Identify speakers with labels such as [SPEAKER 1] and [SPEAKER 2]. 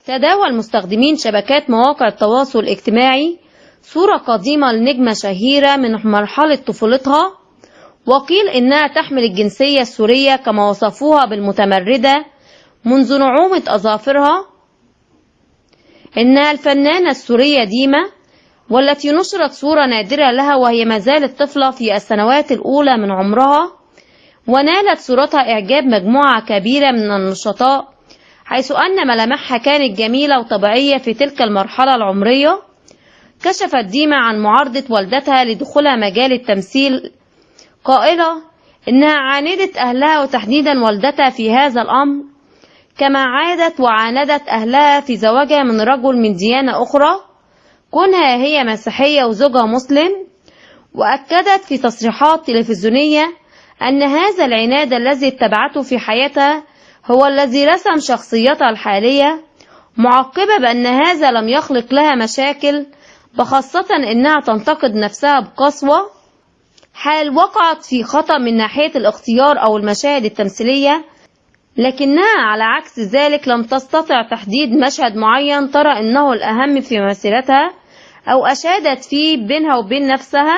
[SPEAKER 1] تداول مستخدمين شبكات مواقع التواصل الاجتماعي صورة قديمة لنجمة شهيرة من مرحلة طفولتها، وقيل إنها تحمل الجنسية السورية كما وصفوها بالمتمردة منذ نعومة أظافرها. إنها الفنانة السورية ديما، والتي نشرت صورة نادرة لها وهي ما زالت طفلة في السنوات الأولى من عمرها، ونالت صورتها إعجاب مجموعة كبيرة من النشطاء، حيث أن ملامحها كانت جميلة وطبيعية في تلك المرحلة العمرية. كشفت ديما عن معارضة والدتها لدخولها مجال التمثيل، قائلة إنها عاندت أهلها وتحديدا والدتها في هذا الأمر، كما عادت وعاندت أهلها في زواجها من رجل من ديانة أخرى، كونها هي مسيحية وزوجها مسلم. وأكدت في تصريحات تلفزيونية أن هذا العناد الذي اتبعته في حياتها هو الذي رسم شخصيتها الحالية، معقبة بأن هذا لم يخلق لها مشاكل، بخاصة أنها تنتقد نفسها بقسوة حال وقعت في خطأ من ناحية الاختيار أو المشاهد التمثيلية، لكنها على عكس ذلك لم تستطع تحديد مشهد معين ترى أنه الأهم في مسيرتها أو أشادت فيه بينها وبين نفسها.